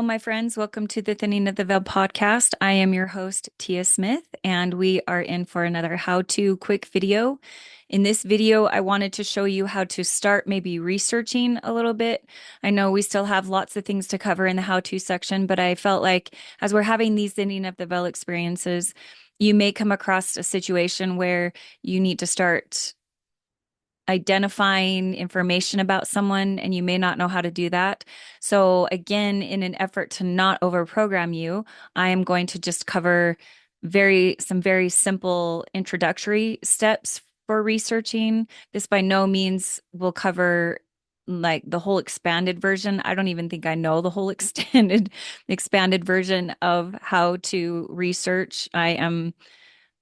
my friends. Welcome to the Thinning of the Veil podcast. I am your host, Tia Smith, and we are in for another how-to quick video. In this video, I wanted to show you how to start maybe researching a little bit. I know we still have lots of things to cover in the how-to section, but I felt like as we're having these Thinning of the Veil experiences, you may come across a situation where you need to start identifying information about someone and you may not know how to do that. So again, in an effort to not overprogram you, I am going to just cover some very simple introductory steps for researching. This by no means will cover like the whole expanded version. I don't even think I know the whole extended expanded version of how to research. I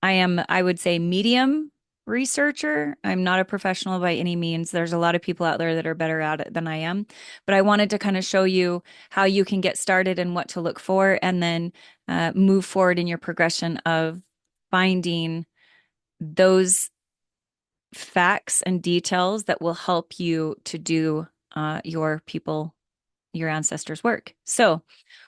would say medium researcher. I'm not a professional by any means. There's a lot of people out there that are better at it than I am. But I wanted to kind of show you how you can get started and what to look for, and then move forward in your progression of finding those facts and details that will help you to do your ancestors' work. So,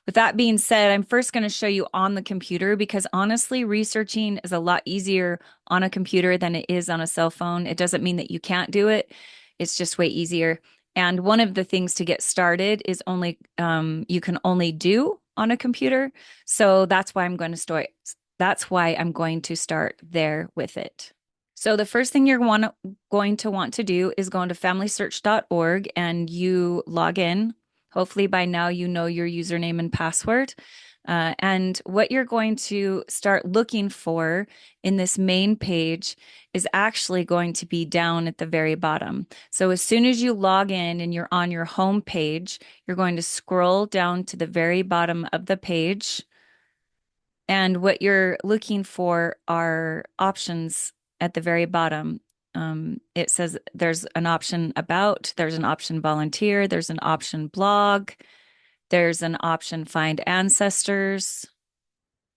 with that being said, I'm first going to show you on the computer because honestly, researching is a lot easier on a computer than it is on a cell phone. It doesn't mean that you can't do it, it's just way easier. And one of the things to get started is only you can only do on a computer. So that's why I'm going to start there with it. So the first thing going to want to do is go into familysearch.org and you log in. Hopefully by now you know your username and password. And what you're going to start looking for in this main page is actually going to be down at the very bottom. So as soon as you log in and you're on your home page, you're going to scroll down to the very bottom of the page. And what you're looking for are options at the very bottom. It says there's an option about, there's an option volunteer, there's an option blog, there's an option find ancestors,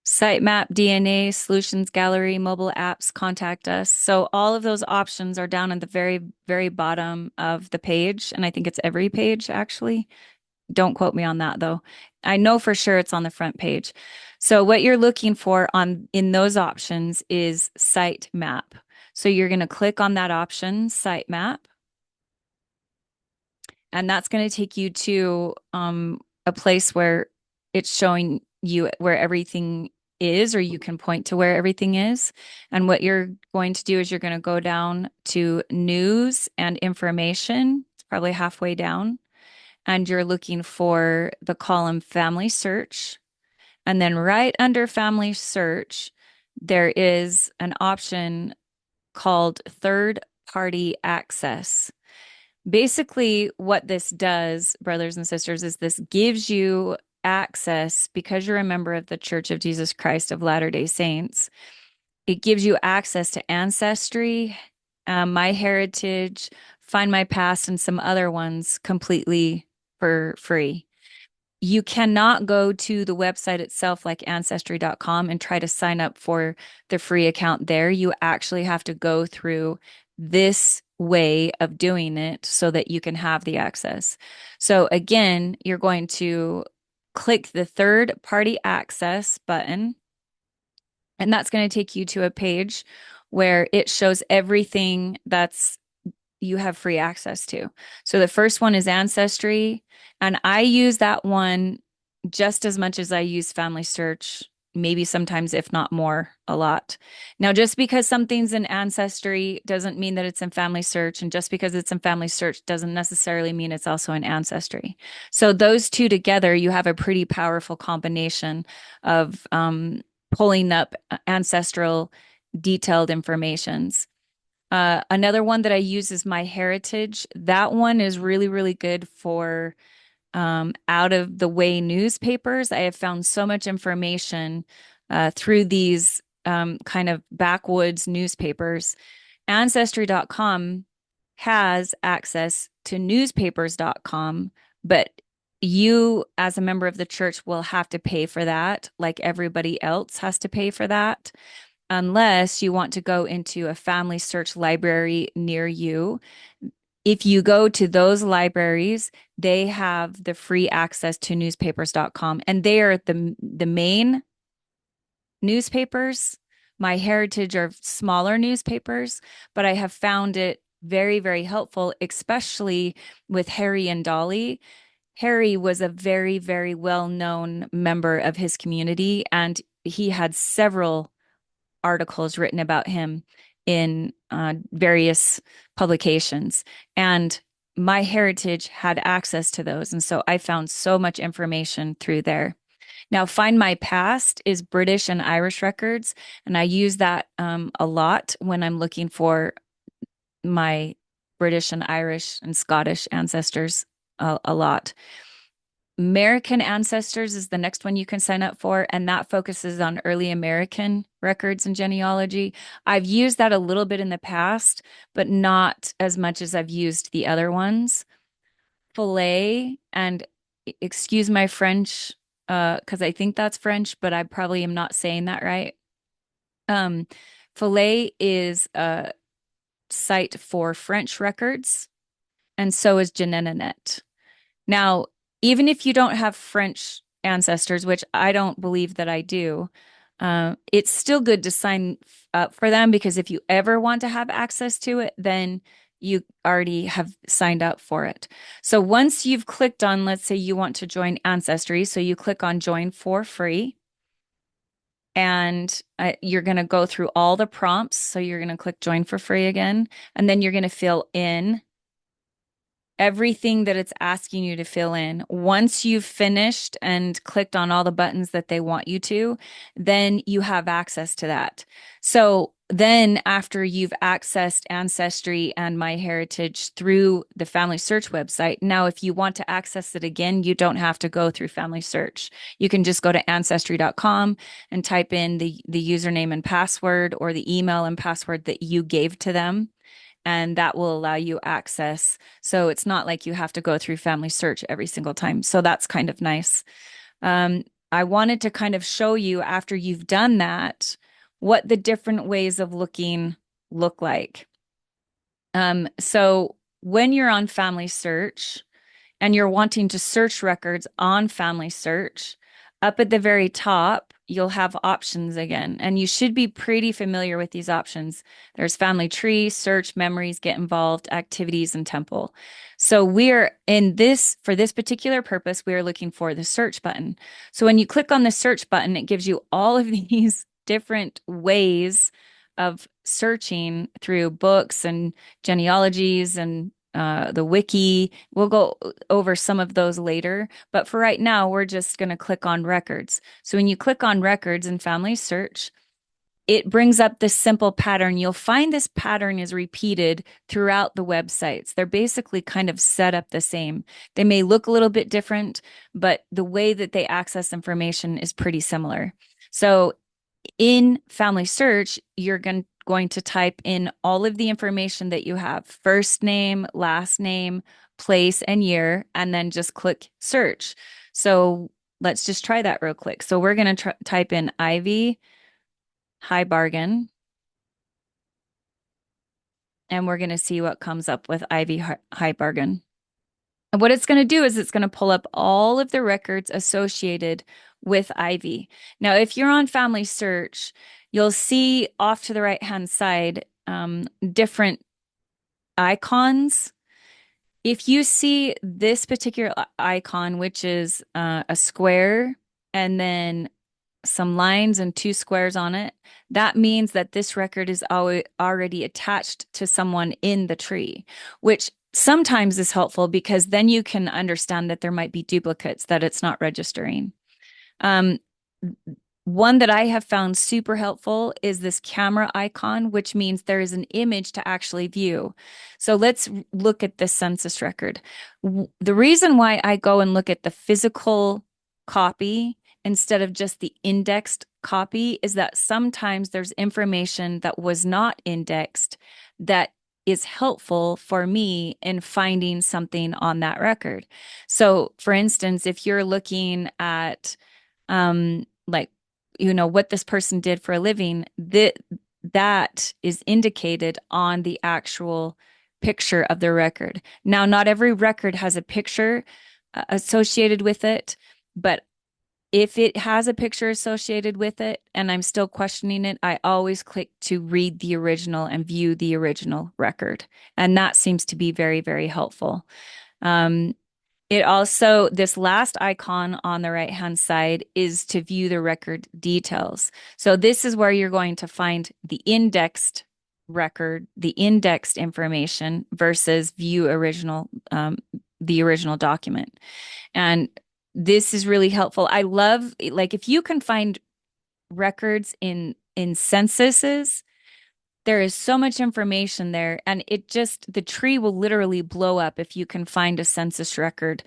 sitemap, DNA, solutions gallery, mobile apps, contact us. So all of those options are down at the very, very bottom of the page. And I think it's every page actually. Don't quote me on that though. I know for sure it's on the front page. So what you're looking for in those options is site map. So you're going to click on that option, site map, and that's going to take you to a place where it's showing you where everything is, or you can point to where everything is. And what you're going to do is you're going to go down to news and information. It's probably halfway down. And you're looking for the column family search. And then right under family search, there is an option called third party access. Basically, what this does, brothers and sisters, is this gives you access because you're a member of the Church of Jesus Christ of Latter-day Saints. It gives you access to Ancestry, MyHeritage, Find My Past, and some other ones completely for free. You cannot go to the website itself like ancestry.com and try to sign up for the free account there. You actually have to go through this way of doing it so that you can have the access. So again, you're going to click the third party access button, and that's going to take you to a page where it shows everything that's you have free access to. So the first one is Ancestry, and I use that one just as much as I use Family Search, maybe sometimes, if not more, a lot. Now, just because something's in Ancestry doesn't mean that it's in Family Search, and just because it's in Family Search doesn't necessarily mean it's also in Ancestry. So those two together, you have a pretty powerful combination of pulling up ancestral detailed informations. Another one that I use is MyHeritage. That one is really, really good for out of the way newspapers. I have found so much information through these kind of backwoods newspapers. Ancestry.com has access to newspapers.com, but you, as a member of the church, will have to pay for that, like everybody else has to pay for that, unless you want to go into a family search library near you. if you go to those libraries, they have the free access to newspapers.com, and they are the main newspapers. My heritage are smaller newspapers, but I have found it very, very helpful, especially with Harry and Dolly. Harry was a very, very well-known member of his community, and he had several articles written about him in various publications. And my heritage had access to those. And so I found so much information through there. Now, Find My Past is British and Irish records, and I use that a lot when I'm looking for my British and Irish and Scottish ancestors a lot. American Ancestors is the next one you can sign up for, and that focuses on early American records and genealogy. I've used that a little bit in the past, but not as much as I've used the other ones. Filet, and excuse my French, because I think that's French, but I probably am not saying that right. Um, Filet is a site for French records, and so is Genenet. Now, even if you don't have French ancestors, which I don't believe that I do, it's still good to sign up for them because if you ever want to have access to it, then you already have signed up for it. So once you've clicked on, let's say you want to join Ancestry, so you click on join for free, and you're going to go through all the prompts. So you're going to click join for free again, and then you're going to fill in everything that it's asking you to fill in. Once you've finished and clicked on all the buttons that they want you to, then you have access to that. So then after you've accessed Ancestry and MyHeritage through the Family Search website, now if you want to access it again, you don't have to go through Family Search. You can just go to ancestry.com and type in the username and password or the email and password that you gave to them, and that will allow you access. So it's not like you have to go through Family Search every single time. So that's kind of nice. Um, I wanted to kind of show you after you've done that, what the different ways of looking look like. So when you're on Family Search, and you're wanting to search records on Family Search, up at the very top, you'll have options again. And you should be pretty familiar with these options. There's Family Tree, Search, Memories, Get Involved, Activities, and Temple. So we're in this, for this particular purpose, we are looking for the search button. So when you click on the search button, it gives you all of these different ways of searching through books and genealogies and the wiki. We'll go over some of those later, but for right now, we're just going to click on records. So when you click on records in Family Search, it brings up this simple pattern. You'll find this pattern is repeated throughout the websites. They're basically kind of set up the same. They may look a little bit different, but the way that they access information is pretty similar. So in Family Search, you're going to type in all of the information that you have, first name, last name, place, and year, and then just click search. So let's just try that real quick. So we're going to type in Ivy High Bargain, and we're going to see what comes up with Ivy High Bargain. And what it's going to do is it's going to pull up all of the records associated with Ivy. Now, if you're on Family Search, you'll see off to the right-hand side different icons. If you see this particular icon, which is a square and then some lines and two squares on it, that means that this record is already attached to someone in the tree, which sometimes is helpful because then you can understand that there might be duplicates that it's not registering. Um, One that I have found super helpful is this camera icon, which means there is an image to actually view. So let's look at this census record. The reason why I go and look at the physical copy instead of just the indexed copy is that sometimes there's information that was not indexed that is helpful for me in finding something on that record. So, for instance, if you're looking at like, what this person did for a living, that is indicated on the actual picture of the record. Now, not every record has a picture associated with it, but if it has a picture associated with it and I'm still questioning it, I always click to read the original and view the original record. And that seems to be very, very helpful. Um, it also, this last icon on the right-hand side is to view the record details. So this is where you're going to find the indexed record, the indexed information versus view original, the original document. And this is really helpful. I love, like, if you can find records in censuses, there is so much information there, and it just the tree will literally blow up if you can find a census record,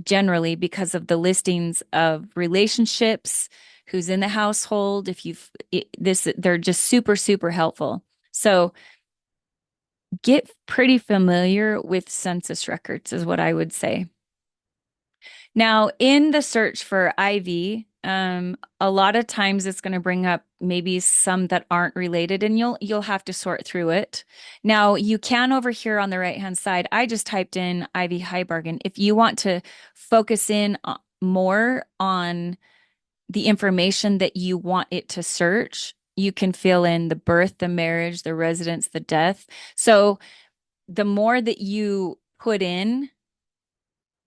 generally because of the listings of relationships, who's in the household. If you've this, they're just super, super helpful. So get pretty familiar with census records, is what I would say. Now, in the search for Ivy, a lot of times it's going to bring up maybe some that aren't related, and you'll have to sort through it. Now, you can over here on the right-hand side, I just typed in Ivy High Bargain. If you want to focus in more on the information that you want it to search, you can fill in the birth, the marriage, the residence, the death. So the more that you put in,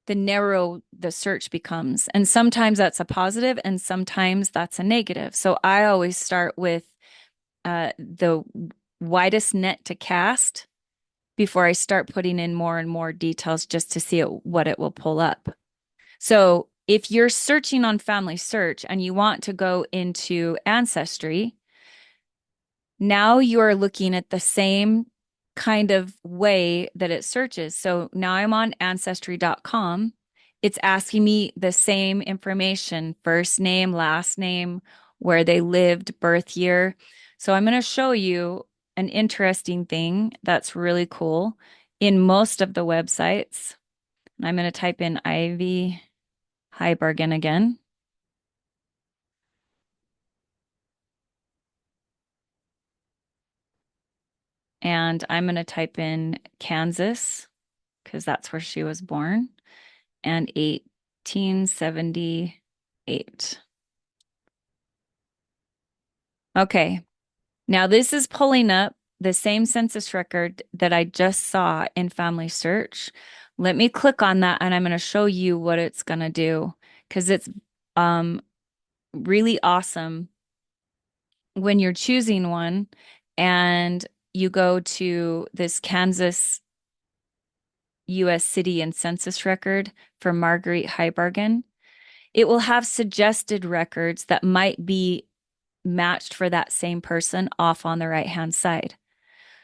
the narrow the search becomes. And sometimes that's a positive and sometimes that's a negative. So I always start with the widest net to cast before I start putting in more and more details just to see what it will pull up. So if you're searching on Family Search and you want to go into Ancestry, now you're looking at the same kind of way that it searches. So now I'm on ancestry.com. It's asking me the same information, first name, last name, where they lived, birth year. So I'm going to show you an interesting thing that's really cool in most of the websites. I'm going to type in Ivy High Bargain again. And I'm going to type in Kansas because that's where she was born, and 1878. Okay, now this is pulling up the same census record that I just saw in Family Search. Let me click on that and I'm going to show you what it's going to do because it's um, really awesome when you're choosing one and you go to this Kansas U.S. city and census record for Marguerite Heibargen. It will have suggested records that might be matched for that same person off on the right-hand side.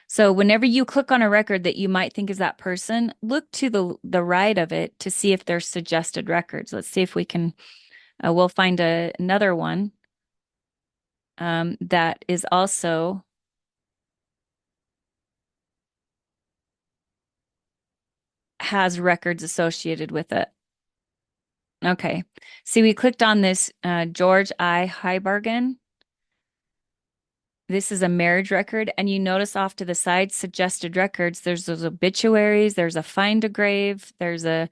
So whenever you click on a record that you might think is that person, look to the right of it to see if there's suggested records. Let's see if we can, we'll find another one that is also has records associated with it. Okay. See, we clicked on this George I. Heibargen. This is a marriage record, and you notice off to the side, suggested records. There's those obituaries, there's a find a grave, there's a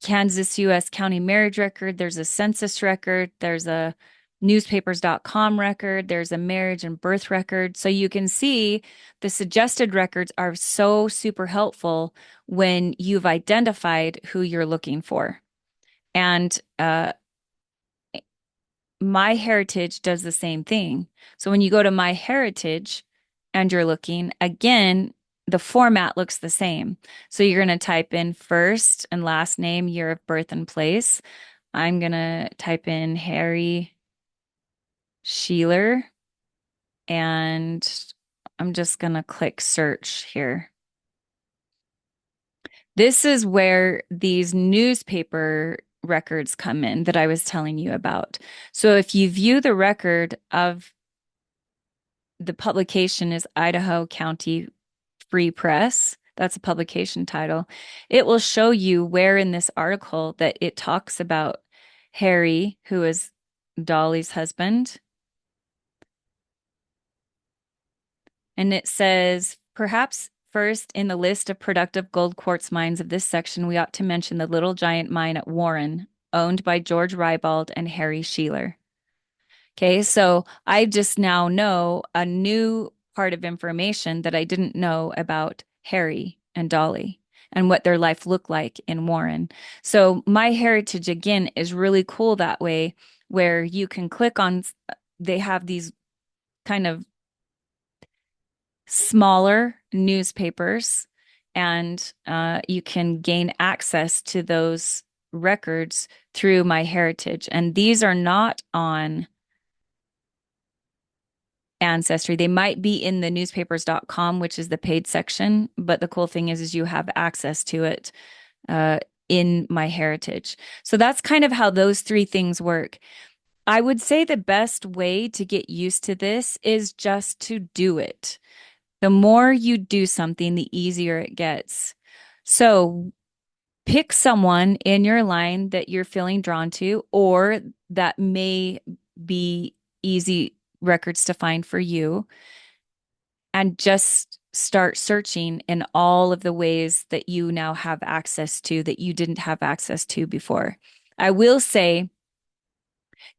Kansas U.S. County marriage record, there's a census record, there's a newspapers.com record, there's a marriage and birth record. So you can see the suggested records are so super helpful when you've identified who you're looking for. And MyHeritage does the same thing. So when you go to MyHeritage and you're looking, again, the format looks the same. So you're going to type in first and last name, year of birth and place. I'm going to type in Harry Sheeler and I'm just going to click search here. This is where these newspaper records come in that I was telling you about. So if you view the record of the publication is Idaho County Free Press, that's a publication title, it will show you where in this article that it talks about Harry, who is Dolly's husband. And it says, perhaps First, in the list of productive gold quartz mines of this section, we ought to mention the Little Giant mine at Warren, owned by George Ribald and Harry Sheeler. Okay, so I just now know a new part of information that I didn't know about Harry and Dolly and what their life looked like in Warren. So my heritage again is really cool that way, where you can click on, they have these kind of smaller newspapers, and you can gain access to those records through my heritage. And these are not on Ancestry. They might be in the newspapers.com, which is the paid section, but the cool thing is you have access to it uh, in my heritage. So that's kind of how those three things work. I would say the best way to get used to this is just to do it. The more you do something, the easier it gets. So pick someone in your line that you're feeling drawn to, or that may be easy records to find for you, and just start searching in all of the ways that you now have access to that you didn't have access to before. I will say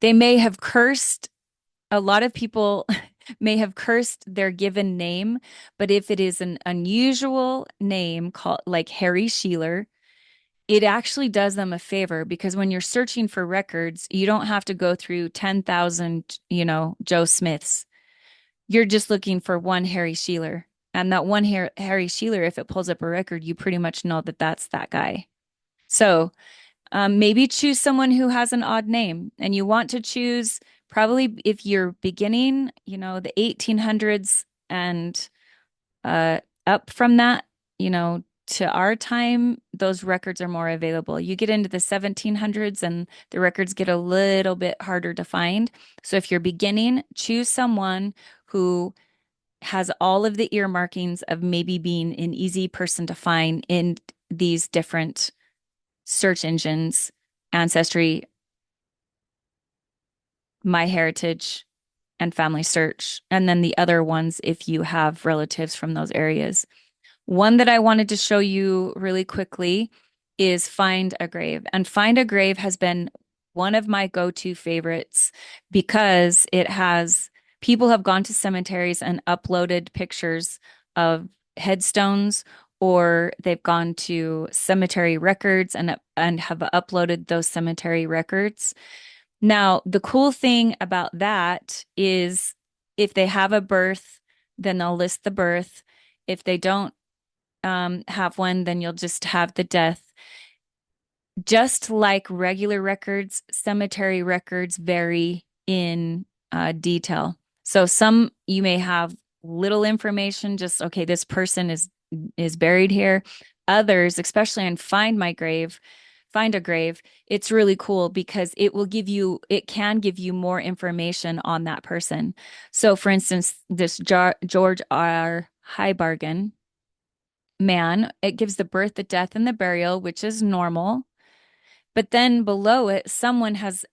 they may have cursed, a lot of people may have cursed their given name, but if it is an unusual name called like Harry Sheeler, it actually does them a favor, because when you're searching for records, you don't have to go through 10,000, Joe Smiths. You're just looking for one Harry Sheeler. And that one Harry Sheeler, if it pulls up a record, you pretty much know that that's that guy. So maybe choose someone who has an odd name, and you want to choose probably, if you're beginning, the 1800s and up from that, to our time, those records are more available. You get into the 1700s and the records get a little bit harder to find. So if you're beginning, choose someone who has all of the earmarkings of maybe being an easy person to find in these different search engines: Ancestry, MyHeritage, and Family Search. And then the other ones if you have relatives from those areas. One that I wanted to show you really quickly is Find a Grave. And Find a Grave has been one of my go-to favorites, because people have gone to cemeteries and uploaded pictures of headstones, or they've gone to cemetery records and have uploaded those cemetery records. Now, the cool thing about that is if they have a birth, then they'll list the birth. If they don't have one, then you'll just have the death. Just like regular records, cemetery records vary in detail. So some you may have little information, just okay, this person is buried here. Others, especially on Find a Grave, it's really cool because it can give you more information on that person. So for instance, this George R. Highbargen man, it gives the birth, the death, and the burial, which is normal. But then below it, someone has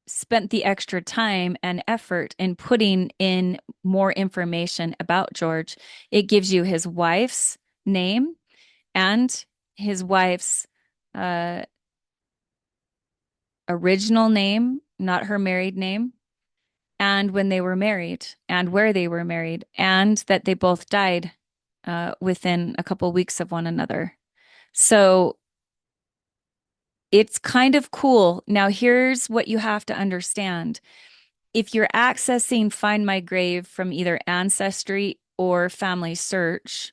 spent the extra time and effort in putting in more information about George. It gives you his wife's name and his wife's uh, original name, not her married name, and when they were married, and where they were married, and that they both died within a couple weeks of one another. So it's kind of cool. Now, here's what you have to understand. If you're accessing Find My Grave from either Ancestry or Family Search,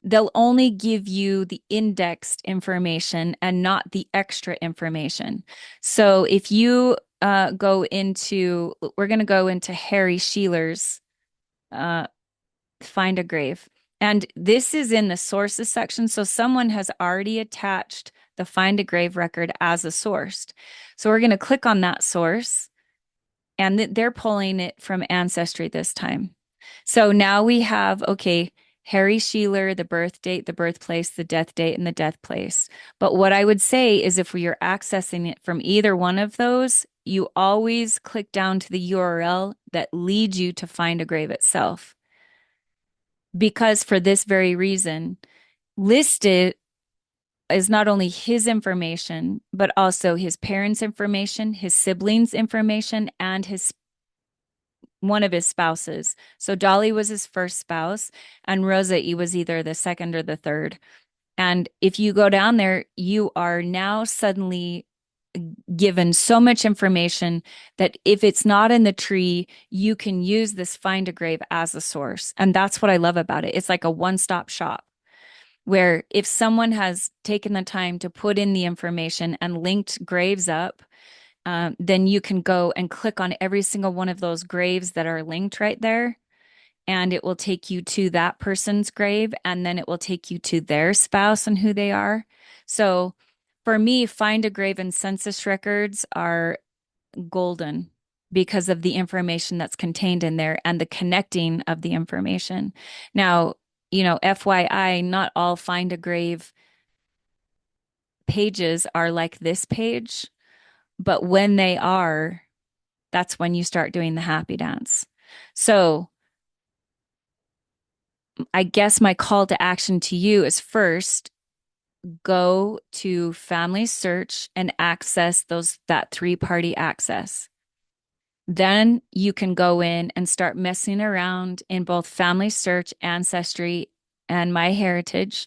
they'll only give you the indexed information and not the extra information. So if you we're going to go into Harry Sheeler's uh, Find a Grave. And this is in the sources section. So someone has already attached the Find a Grave record as a source. So we're going to click on that source, and they're pulling it from Ancestry this time. So now we have, okay, Harry Sheeler, the birth date, the birthplace, the death date, and the death place. But what I would say is if we are accessing it from either one of those, you always click down to the URL that leads you to Find a Grave itself. because for this very reason, listed is not only his information, but also his parents' information, his siblings' information, and his one of his spouses. So Dolly was his first spouse, and Rosa E was either the second or the third. And if you go down there, you are now suddenly given so much information that if it's not in the tree, you can use this find a grave as a source. And that's what I love about it. It's like a one-stop shop where if someone has taken the time to put in the information and linked graves up, then you can go and click on every single one of those graves that are linked right there. And it will take you to that person's grave, and then it will take you to their spouse and who they are. So for me, find a grave and census records are golden because of the information that's contained in there and the connecting of the information. Now, FYI, not all find a grave pages are like this page, but when they are, that's when you start doing the happy dance. So I guess my call to action to you is first go to Family Search and access that three-party access. Then you can go in and start messing around in both Family Search, Ancestry, and MyHeritage.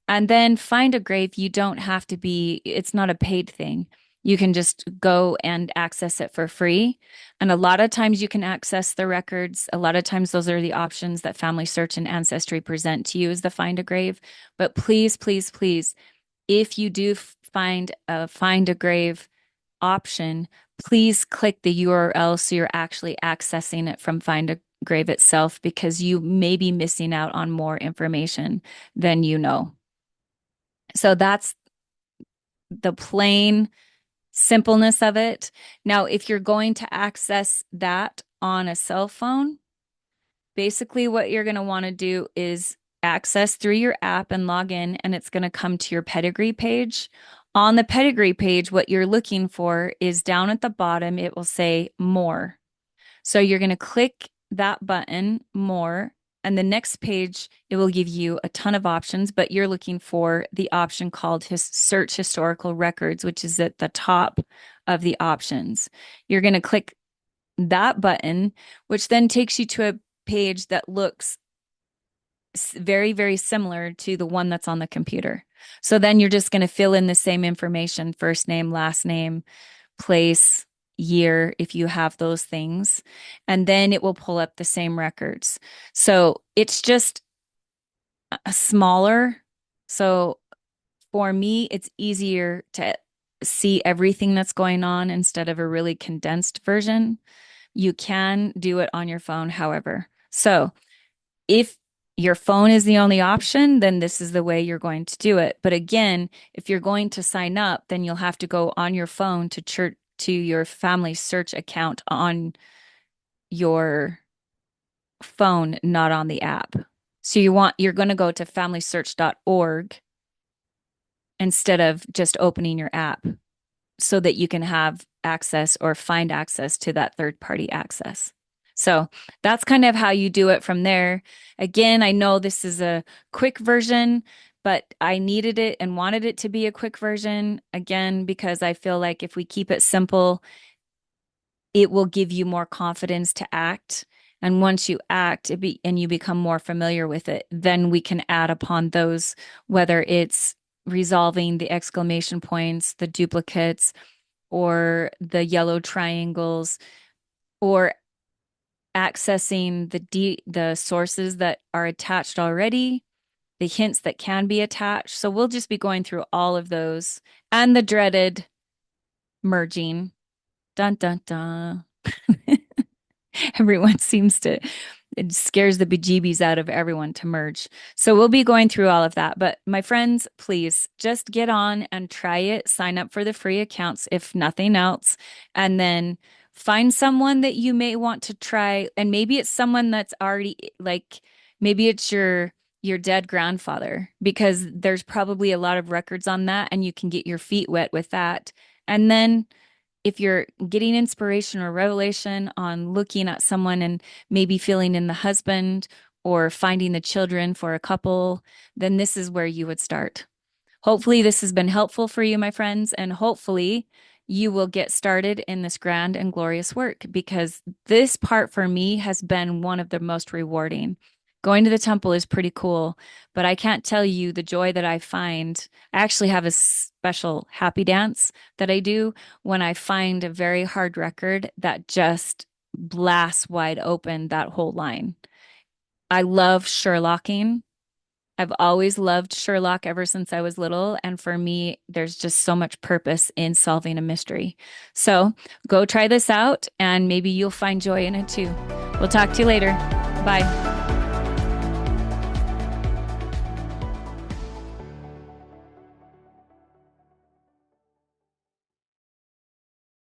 And then find a grave. You don't have to be, it's not a paid thing. You can just go and access it for free. And a lot of times you can access the records. A lot of times those are the options that Family Search and Ancestry present to you as the find a grave. But please, please, please, if you do find a grave option, please click the URL so you're actually accessing it from Find a Grave itself, because you may be missing out on more information than you know. So that's the plain simpleness of it. Now, if you're going to access that on a cell phone, basically what you're going to want to do is access through your app and log in, and it's going to come to your pedigree page. On the pedigree page, what you're looking for is down at the bottom, it will say more. So you're going to click that button, more, and the next page, it will give you a ton of options, but you're looking for the option called Search Historical Records, which is at the top of the options. You're going to click that button, which then takes you to a page that looks very, very similar to the one that's on the computer. So then you're just going to fill in the same information, first name, last name, place, year, if you have those things, and then it will pull up the same records. So it's just a smaller. So for me, it's easier to see everything that's going on instead of a really condensed version. You can do it on your phone, however. So if your phone is the only option, then this is the way you're going to do it. But again, if you're going to sign up, then you'll have to go on your phone to your Family Search account on your phone, not on the app. So you're going to go to familysearch.org instead of just opening your app so that you can have access or find access to that third party access. So that's kind of how you do it from there. Again, I know this is a quick version, but I needed it and wanted it to be a quick version again, because I feel like if we keep it simple, it will give you more confidence to act. And once you act and you become more familiar with it, then we can add upon those, whether it's resolving the exclamation points, the duplicates, or the yellow triangles, or accessing the sources that are attached already, the hints that can be attached. So we'll just be going through all of those and the dreaded merging. Dun dun dun. Everyone seems to, it scares the bejeebies out of everyone to merge. So we'll be going through all of that. But my friends, please just get on and try it. Sign up for the free accounts, if nothing else. And then find someone that you may want to try. And maybe it's someone that's already like, maybe it's your dead grandfather, because there's probably a lot of records on that and you can get your feet wet with that. And then if you're getting inspiration or revelation on looking at someone and maybe feeling in the husband or finding the children for a couple, then this is where you would start. Hopefully, this has been helpful for you, my friends, and hopefully, you will get started in this grand and glorious work because this part for me has been one of the most rewarding. Going to the temple is pretty cool, but I can't tell you the joy that I find. I actually have a special happy dance that I do when I find a very hard record that just blasts wide open that whole line. I love Sherlocking. I've always loved Sherlock ever since I was little. And for me, there's just so much purpose in solving a mystery. So go try this out and maybe you'll find joy in it too. We'll talk to you later. Bye.